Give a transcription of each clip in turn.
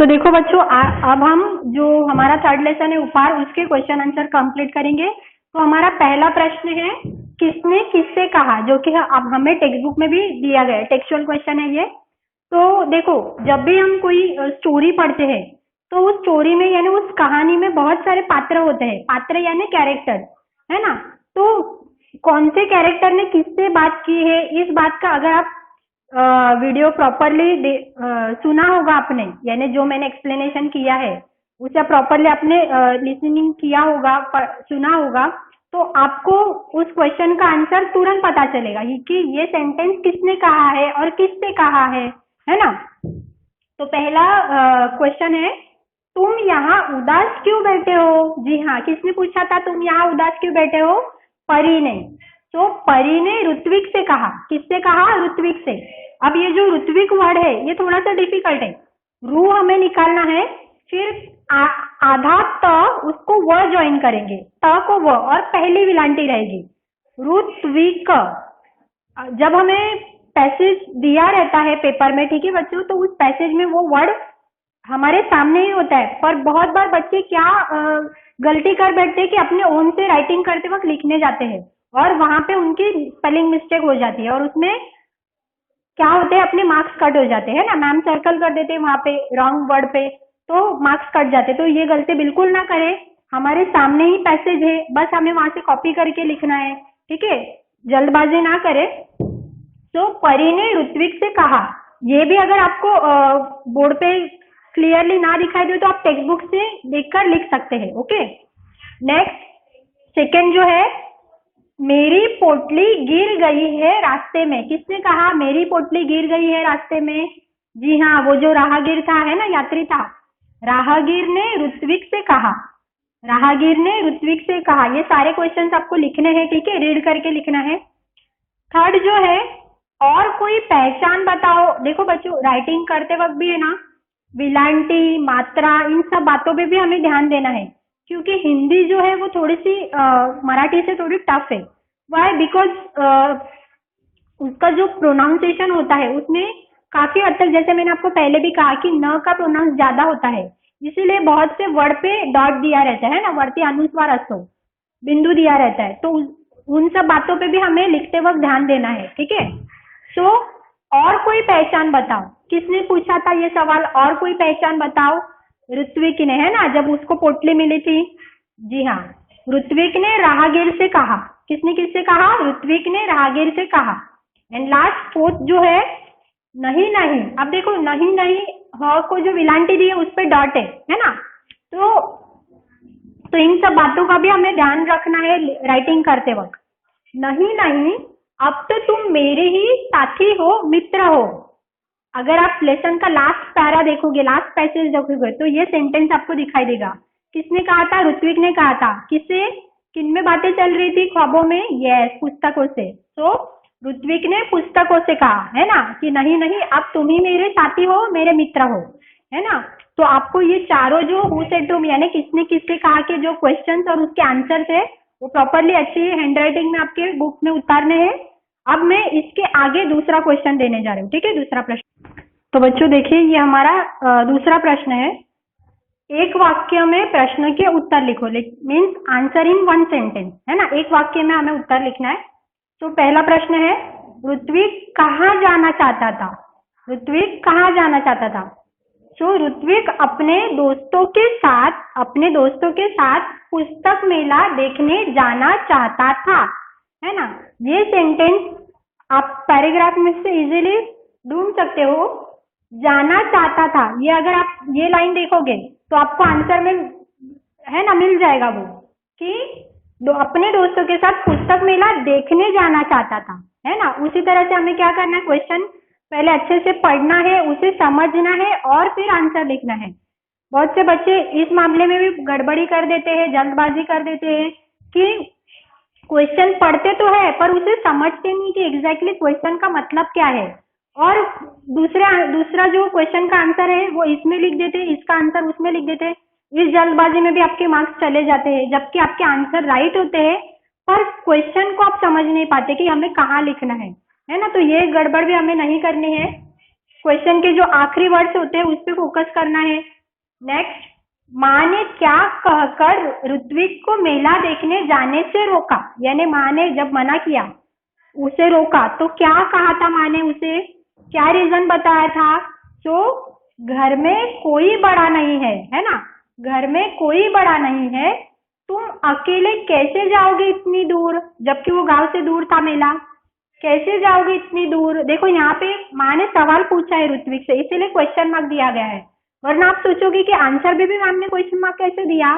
तो देखो बच्चों, अब हम जो हमारा थर्ड लेसन है उपहार, उसके क्वेश्चन आंसर कंप्लीट करेंगे। तो हमारा पहला प्रश्न है, किसने किससे कहा, जो कि अब हमें टेक्स्ट बुक में भी दिया गया है, टेक्सचुअल क्वेश्चन है ये। तो देखो, जब भी हम कोई स्टोरी पढ़ते हैं तो उस स्टोरी में यानी उस कहानी में बहुत सारे पात्र होते हैं, पात्र यानी कैरेक्टर, है ना। तो कौन से कैरेक्टर ने किससे बात की है, इस बात का अगर आप वीडियो प्रॉपरली सुना होगा आपने, यानी जो मैंने एक्सप्लेनेशन किया है उसे प्रॉपरली आपने लिसनिंग किया होगा, सुना होगा, तो आपको उस क्वेश्चन का आंसर तुरंत पता चलेगा कि ये सेंटेंस किसने कहा है और किससे कहा है ना। तो पहला क्वेश्चन है, तुम यहाँ उदास क्यों बैठे हो। जी हाँ, किसने पूछा था तुम यहाँ उदास क्यों बैठे हो? परी ने। तो परी ने ऋत्विक से कहा। किससे कहा? ऋत्विक से। अब ये जो ऋत्विक वर्ड है ये थोड़ा सा डिफिकल्ट है, रू हमें निकालना है, फिर आधा त उसको व ज्वाइन करेंगे, त को व और पहली विलांटी रहेगी ऋत्विक। जब हमें पैसेज दिया रहता है पेपर में, ठीक है बच्चों, तो उस पैसेज में वो वर्ड हमारे सामने ही होता है, पर बहुत बार बच्चे क्या गलती कर बैठते हैं कि अपने ओन से राइटिंग करते वक्त लिखने जाते हैं और वहां पे उनकी स्पेलिंग मिस्टेक हो जाती है और उसमें क्या होते हैं, अपने मार्क्स कट हो जाते हैं ना। मैम सर्कल कर देते हैं वहां पे रॉन्ग वर्ड पे, तो मार्क्स कट जाते। तो ये गलती बिल्कुल ना करें, हमारे सामने ही पैसेज है, बस हमें वहां से कॉपी करके लिखना है, ठीक है, जल्दबाजी ना करें। तो परी ने ऋत्विक से कहा, ये भी अगर आपको बोर्ड पे क्लियरली ना दिखाई दे तो आप टेक्स्ट बुक से देखकर लिख सकते हैं। ओके, नेक्स्ट सेकंड जो है, मेरी पोटली गिर गई है रास्ते में। किसने कहा मेरी पोटली गिर गई है रास्ते में? जी हाँ, वो जो राहगीर था, है ना, यात्री था, राहगीर ने ऋत्विक से कहा। राहगीर ने ऋत्विक से कहा। ये सारे क्वेश्चंस आपको लिखने हैं, ठीक है, रीड करके लिखना है। थर्ड जो है, और कोई पहचान बताओ। देखो बच्चों, राइटिंग करते वक्त भी है ना, विलांटी, मात्रा, इन सब बातों पे भी हमें ध्यान देना है, क्योंकि हिंदी जो है वो थोड़ी सी मराठी से थोड़ी टफ है। वाई? बिकॉज उसका जो प्रोनाउंसिएशन होता है उसमें काफी हद तक, जैसे मैंने आपको पहले भी कहा कि न का प्रोनाउंस ज्यादा होता है, इसीलिए बहुत से वर्ड पे डॉट दिया रहता है ना, वर्ती अनुस्वार असो, बिंदु दिया रहता है। तो उन सब बातों पे भी हमें लिखते वक्त ध्यान देना है, ठीक है। सो और कोई पहचान बताओ। किसने पूछा था ये सवाल, और कोई पहचान बताओ? ऋत्विक ने, है ना, जब उसको पोटली मिली थी। जी हाँ, ऋत्विक ने राहगीर से कहा। किसने किससे कहा? ऋत्विक ने राहगीर से कहा। एंड लास्ट फोर्थ जो है, नहीं नहीं। अब देखो, नहीं नहीं ह को जो विलांटी दी है उस पर डॉट है ना। तो इन सब बातों का भी हमें ध्यान रखना है राइटिंग करते वक्त। नहीं नहीं, अब तो तुम मेरे ही साथी हो, मित्र हो। अगर आप लेसन का लास्ट पैरा देखोगे, लास्ट पैसेज देखोगे, तो ये सेंटेंस आपको दिखाई देगा। किसने कहा था? ऋत्विक ने कहा था। किससे? किनमें बातें चल रही थी? ख्वाबों में। यस, पुस्तकों से। तो ऋत्विक ने पुस्तकों से कहा, है ना, कि नहीं नहीं, अब तुम ही मेरे साथी हो, मेरे मित्र हो, है ना। तो आपको ये चारों जो हु सेड टू मी, यानी किसने किससे कहा के जो क्वेश्चंस और उसके आंसर थे वो प्रॉपरली अच्छी हैंडराइटिंग में आपके बुक में उतारने हैं। अब मैं इसके आगे दूसरा क्वेश्चन देने जा रही हूँ, ठीक है, दूसरा प्रश्न। तो बच्चों देखिए, ये हमारा दूसरा प्रश्न है। एक वाक्य में प्रश्न के उत्तर लिखो, means answer in one sentence, है ना, एक वाक्य में हमें उत्तर लिखना है। तो पहला प्रश्न है, ऋत्विक कहाँ जाना चाहता था? ऋत्विक कहाँ जाना चाहता था? तो ऋत्विक अपने दोस्तों के साथ पुस्तक मेला देखने जाना चाहता था, है ना। ये सेंटेंस आप पैराग्राफ में से इजीली ढूंढ सकते हो। जाना चाहता था, ये अगर आप ये लाइन देखोगे तो आपको आंसर में, है ना, मिल जाएगा वो कि अपने दोस्तों के साथ पुस्तक मेला देखने जाना चाहता था, है ना। उसी तरह से हमें क्या करना है, क्वेश्चन पहले अच्छे से पढ़ना है, उसे समझना है और फिर आंसर लिखना है। बहुत से बच्चे इस मामले में भी गड़बड़ी कर देते हैं, जल्दबाजी कर देते हैं कि क्वेश्चन पढ़ते तो है पर उसे समझते नहीं कि एग्जैक्टली क्वेश्चन का मतलब क्या है, और दूसरा जो क्वेश्चन का आंसर है वो इसमें लिख देते हैं, इसका आंसर उसमें लिख देते हैं। इस जल्दबाजी में भी आपके मार्क्स चले जाते हैं, जबकि आपके आंसर राइट होते हैं पर क्वेश्चन को आप समझ नहीं पाते कि हमें कहाँ लिखना है ना। तो ये गड़बड़ भी हमें नहीं करनी है। क्वेश्चन के जो आखिरी वर्ड्स होते हैं उस पर फोकस करना है। नेक्स्ट, माँ ने क्या कहकर ऋत्विक को मेला देखने जाने से रोका, यानी माँ ने जब मना किया उसे रोका तो क्या कहा था माँ ने उसे, क्या रीजन बताया था। तो घर में कोई बड़ा नहीं है ना, घर में कोई बड़ा नहीं है, तुम अकेले कैसे जाओगे इतनी दूर, जबकि वो गांव से दूर था मेला, कैसे जाओगे इतनी दूर। देखो यहाँ पे माँ ने सवाल पूछा है ऋत्विक से, इसीलिए क्वेश्चन मार्क दिया गया है, वरना आप सोचोगे कि आंसर भी मैम ने क्वेश्चन मार्क कैसे दिया।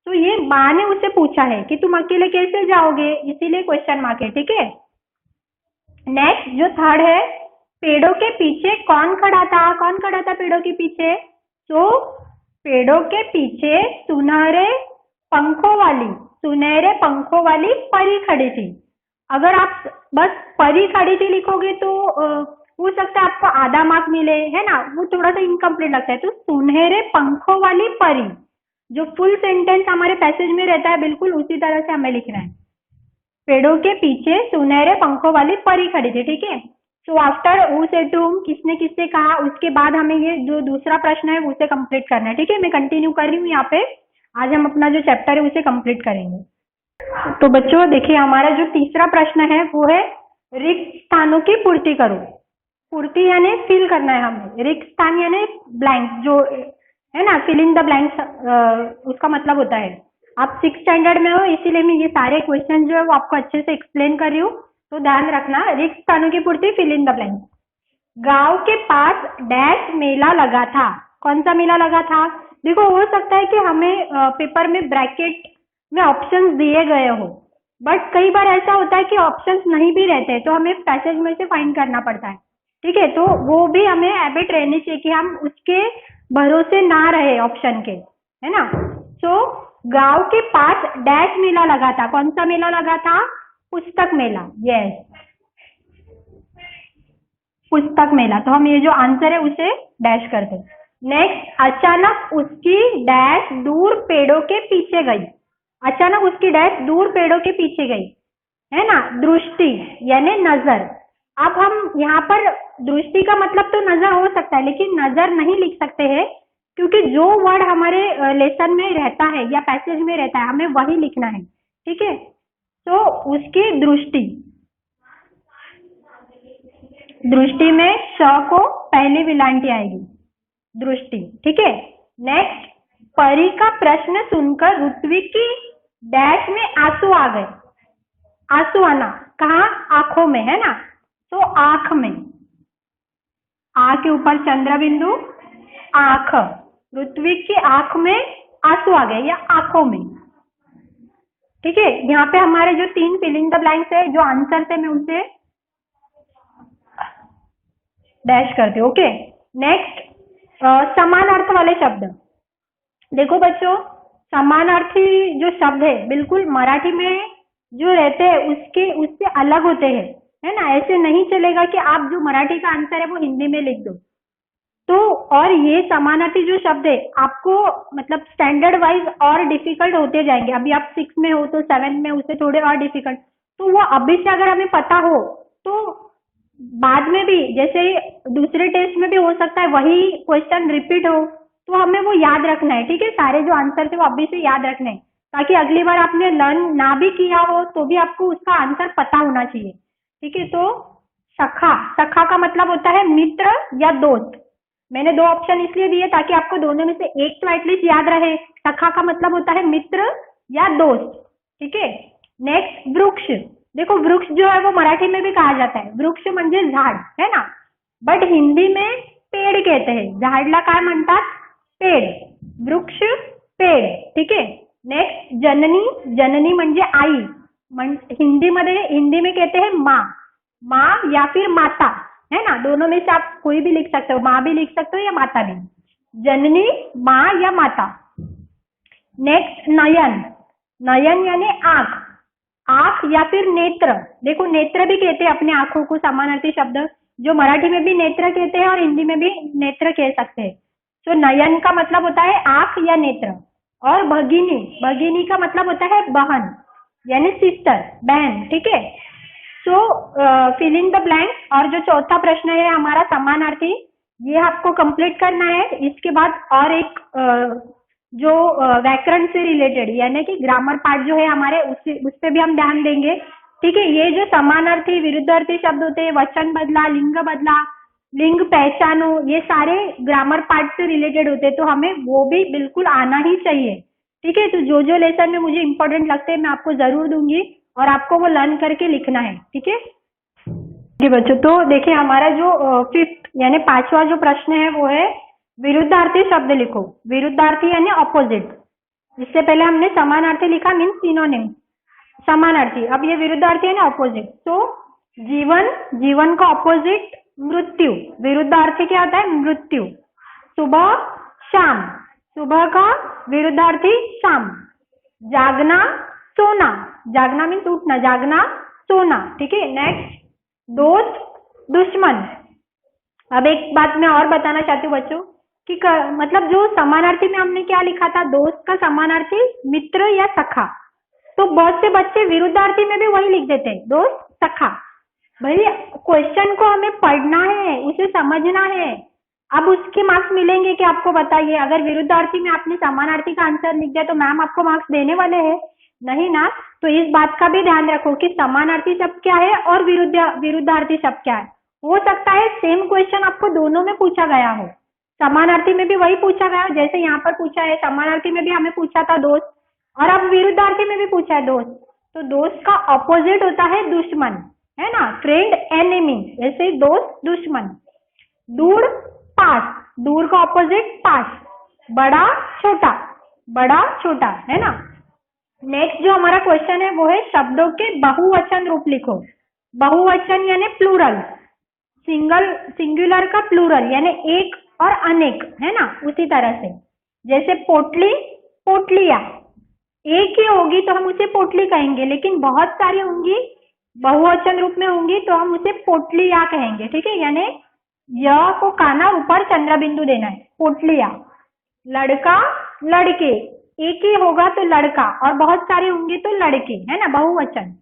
तो ये माँ ने उससे पूछा है कि तुम अकेले कैसे जाओगे, इसीलिए क्वेश्चन मार्क है, ठीक है। नेक्स्ट जो थर्ड है, पेड़ों के पीछे कौन खड़ा था, कौन खड़ा था पेड़ों के पीछे। तो पेड़ों के पीछे सुनहरे पंखों वाली परी खड़ी थी। अगर आप बस परी खड़ी थी लिखोगे तो हो सकता है आपको आधा मार्क मिले, है ना, वो थोड़ा सा इनकम्प्लीट लगता है। तो सुनहरे पंखों वाली परी, जो फुल सेंटेंस हमारे पैसेज में रहता है बिल्कुल उसी तरह से हमें लिखना है। पेड़ों के पीछे सुनहरे पंखों वाली परी खड़ी थी, ठीक है। So after who said to whom, किसने किससे कहा, उसके बाद हमें ये जो दूसरा प्रश्न है उसे कंप्लीट करना है, ठीक है। मैं कंटिन्यू कर रही हूँ यहाँ पे, आज हम अपना जो चैप्टर है उसे कंप्लीट करेंगे। तो बच्चों देखिए, हमारा जो तीसरा प्रश्न है वो है रिक्त स्थानों की पूर्ति करो। पूर्ति यानी फिल करना है हमें, रिक्त स्थान यानी ब्लैंक जो है ना, फिल इन द ब्लैंक्स उसका मतलब होता है। आप 6th स्टैंडर्ड में हो, इसीलिए मैं ये सारे क्वेश्चन जो है वो आपको अच्छे से एक्सप्लेन कर रही हूँ, तो ध्यान रखना। रिक्त स्थानों की पूर्ति, फिल इन द ब्लैंक। गांव के पास डैश मेला लगा था, कौन सा मेला लगा था। देखो हो सकता है कि हमें पेपर में ब्रैकेट में ऑप्शंस दिए गए हो, बट कई बार ऐसा होता है कि ऑप्शंस नहीं भी रहते, तो हमें पैसेज में से फाइंड करना पड़ता है, ठीक है। तो वो भी हमें हैबिट रहनी चाहिए कि हम उसके भरोसे ना रहे ऑप्शन के, है ना। तो गांव के पास डैश मेला लगा था, कौन सा मेला लगा था, पुस्तक मेला, यस, पुस्तक मेला। तो हम ये जो आंसर है उसे डैश करते हैं। नेक्स्ट, अचानक उसकी डैश दूर पेड़ों के पीछे गई, अचानक उसकी डैश दूर पेड़ों के पीछे गई, है ना, दृष्टि यानी नजर। अब हम यहाँ पर दृष्टि का मतलब तो नजर हो सकता है, लेकिन नजर नहीं लिख सकते हैं, क्योंकि जो वर्ड हमारे लेसन में रहता है या पैसेज में रहता है हमें वही लिखना है, ठीक है। तो उसकी दृष्टि, दृष्टि में श को पहली विलांटी आएगी, दृष्टि, ठीक है। नेक्स्ट, परी का प्रश्न सुनकर ऋत्विक की डैश में आंसू आ गए। आंसू आना कहाँ, आंखों में, है ना, तो आंख में, आ के ऊपर चंद्र बिंदु, आंख, ऋत्विक की आंख में आंसू आ गए या आंखों में, ठीक है। यहाँ पे हमारे जो 3 फिलिंग द ब्लैंक्स है, जो आंसर थे मैं उसे डैश करते, ओके। नेक्स्ट, समान अर्थ वाले शब्द। देखो बच्चों, समानार्थी जो शब्द है बिल्कुल मराठी में जो रहते हैं उससे अलग होते हैं, है ना। ऐसे नहीं चलेगा कि आप जो मराठी का आंसर है वो हिंदी में लिख दो। तो और ये समानार्थी जो शब्द है आपको मतलब स्टैंडर्ड वाइज और डिफिकल्ट होते जाएंगे। अभी आप 6 में हो तो 7 में उसे थोड़े और डिफिकल्ट, तो वो अभी से अगर हमें पता हो तो बाद में भी, जैसे दूसरे टेस्ट में भी हो सकता है वही क्वेश्चन रिपीट हो, तो हमें वो याद रखना है, ठीक है। सारे जो आंसर थे वो अभी से याद रखने हैं, ताकि अगली बार आपने लर्न ना भी किया हो तो भी आपको उसका आंसर पता होना चाहिए, ठीक है। तो सखा, सखा का मतलब होता है मित्र या दोस्त। मैंने 2 ऑप्शन इसलिए दिए ताकि आपको दोनों में से एक तो एटलीस्ट याद रहे। सखा का मतलब होता है मित्र या दोस्त, ठीक है। नेक्स्ट, वृक्ष। देखो वृक्ष जो है वो मराठी में भी कहा जाता है, वृक्ष म्हणजे झाड, है ना, बट हिंदी में पेड़ कहते हैं। झाडला काय म्हणतात, पेड़, वृक्ष पेड़, ठीक है। नेक्स्ट, जननी, जननी म्हणजे आई, हिंदी में कहते हैं माँ, माँ या फिर माता, है ना, दोनों में से आप कोई भी लिख सकते हो, माँ भी लिख सकते हो या माता भी, जननी, माँ या माता। नेक्स्ट, नयन, नयन यानी आंख, आंख या फिर नेत्र। देखो नेत्र भी कहते हैं अपने आंखों को, समानार्थी शब्द जो मराठी में भी नेत्र कहते हैं और हिंदी में भी नेत्र कह सकते हैं। तो नयन का मतलब होता है आंख या नेत्र। और भगिनी, भगिनी का मतलब होता है बहन यानी सिस्टर, बहन, ठीक है। सो फिल इन द ब्लैंक। और जो चौथा प्रश्न है हमारा समानार्थी, ये आपको कंप्लीट करना है। इसके बाद और एक जो व्याकरण से रिलेटेड यानी कि ग्रामर पार्ट जो है हमारे उस पे भी हम ध्यान देंगे। ठीक है, ये जो समानार्थी विरुद्धार्थी शब्द होते हैं, वचन बदला, लिंग पहचानो, ये सारे ग्रामर पार्ट से रिलेटेड होते हैं, तो हमें वो भी बिल्कुल आना ही चाहिए। ठीक है, तो जो लेसन में मुझे इंपॉर्टेंट लगते हैं मैं आपको जरूर दूंगी और आपको वो लर्न करके लिखना है। ठीक है जी बच्चों, तो देखिए हमारा जो फिफ्थ यानी 5वां जो प्रश्न है वो है विरुद्धार्थी शब्द लिखो। विरुद्धार्थी यानी ऑपोजिट। इससे पहले हमने समानार्थी लिखा मीन्स सिनोनिम, समानार्थी। अब ये विरुद्धार्थी है ना ऑपोजिट। तो जीवन का ऑपोजिट मृत्यु, विरुद्धार्थी क्या होता है? मृत्यु। सुबह शाम, सुबह का विरुद्धार्थी शाम। जागना सोना, जागना मीन्स उठना, जागना सोना। ठीक है, नेक्स्ट दोस्त दुश्मन। अब एक बात मैं और बताना चाहती हूँ बच्चों कि मतलब जो समानार्थी में हमने क्या लिखा था, दोस्त का समानार्थी मित्र या सखा। तो बहुत से बच्चे विरुद्धार्थी में भी वही लिख देते हैं, दोस्त सखा। भाई क्वेश्चन को हमें पढ़ना है, उसे समझना है। अब उसके मार्क्स मिलेंगे कि आपको बताइए, अगर विरुद्धार्थी में आपने समानार्थी का आंसर लिख दिया तो मैम आपको मार्क्स देने वाले हैं? नहीं ना। तो इस बात का भी ध्यान रखो कि समानार्थी शब्द क्या है और विरुद्धार्थी शब्द क्या है। हो सकता है सेम क्वेश्चन आपको दोनों में पूछा गया हो, समानार्थी में भी वही पूछा गया हो जैसे यहाँ पर पूछा है, समानार्थी में भी हमें पूछा था दोस्त, और अब विरुद्धार्थी में भी पूछा है दोस्त। तो दोस्त का ऑपोजिट होता है दुश्मन, है ना, फ्रेंड एनिमी, ऐसे दोस्त दुश्मन। दूर पास, दूर का ऑपोजिट पास। बड़ा छोटा, बड़ा छोटा, है ना। नेक्स्ट जो हमारा क्वेश्चन है वो है शब्दों के बहुवचन रूप लिखो। बहुवचन यानी प्लूरल, सिंगुलर का प्लूरल यानी एक और अनेक, है ना। उसी तरह से जैसे पोटली, पोटलिया, एक ही होगी तो हम उसे पोटली कहेंगे, लेकिन बहुत सारी होंगी बहुवचन रूप में होंगी तो हम उसे पोटलिया कहेंगे। ठीक है, यानी य को काना ऊपर चंद्र बिंदु देना है, पोटलिया। लड़का लड़के, एक ही होगा तो लड़का और बहुत सारे होंगे तो लड़के, है ना, बहुवचन।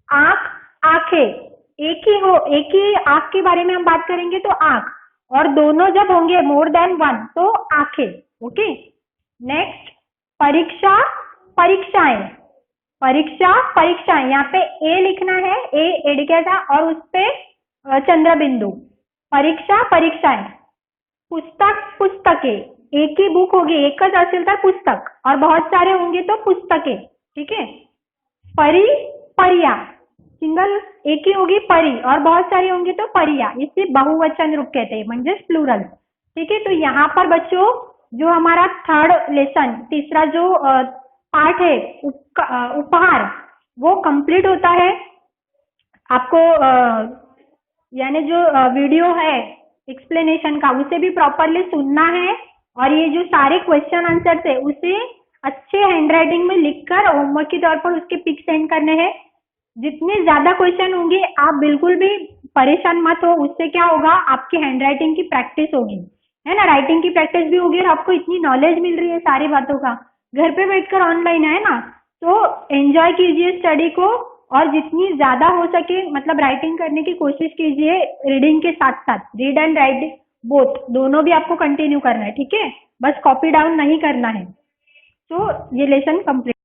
आंख आंखें, एक ही आंख के बारे में हम बात करेंगे तो आंख, और दोनों जब होंगे मोर देन वन तो आंखें। ओके, नेक्स्ट परीक्षा परीक्षाएं, परीक्षा परीक्षाएं, यहाँ पे ए लिखना है, ए एडिकेटा और उस पे चंद्र बिंदु। परीक्षा परीक्षाएं। पुस्तक पुस्तकें, एक ही बुक होगी, एक का तहसीलदार पुस्तक और बहुत सारे होंगे तो पुस्तकें। ठीक है, परी परिया, सिंगल एक ही होगी परी और बहुत सारे होंगे तो परिया, इसे बहुवचन रूप कहते हैं, म्हणजे प्लूरल। ठीक है, तो यहाँ पर बच्चों जो हमारा थर्ड लेसन, तीसरा जो पार्ट है उपहार, वो कंप्लीट होता है। आपको यानी जो वीडियो है एक्सप्लेनेशन का उसे भी प्रॉपरली सुनना है और ये जो सारे क्वेश्चन आंसर है उसे अच्छे हैंडराइटिंग में लिखकर होमवर्क के तौर पर उसके पिक सेंड करने हैं। जितने ज्यादा क्वेश्चन होंगे आप बिल्कुल भी परेशान मत हो, उससे क्या होगा आपकी हैंडराइटिंग की प्रैक्टिस होगी, है ना, राइटिंग की प्रैक्टिस भी होगी और आपको इतनी नॉलेज मिल रही है सारी बातों का, घर पे बैठकर ऑनलाइन, है ना। तो एंजॉय कीजिए स्टडी को और जितनी ज्यादा हो सके मतलब राइटिंग करने की कोशिश कीजिए, रीडिंग के साथ साथ रीड एंड राइट बोथ दोनों भी आपको कंटिन्यू करना है। ठीक है, बस कॉपी डाउन नहीं करना है। तो ये लेसन कंप्लीट।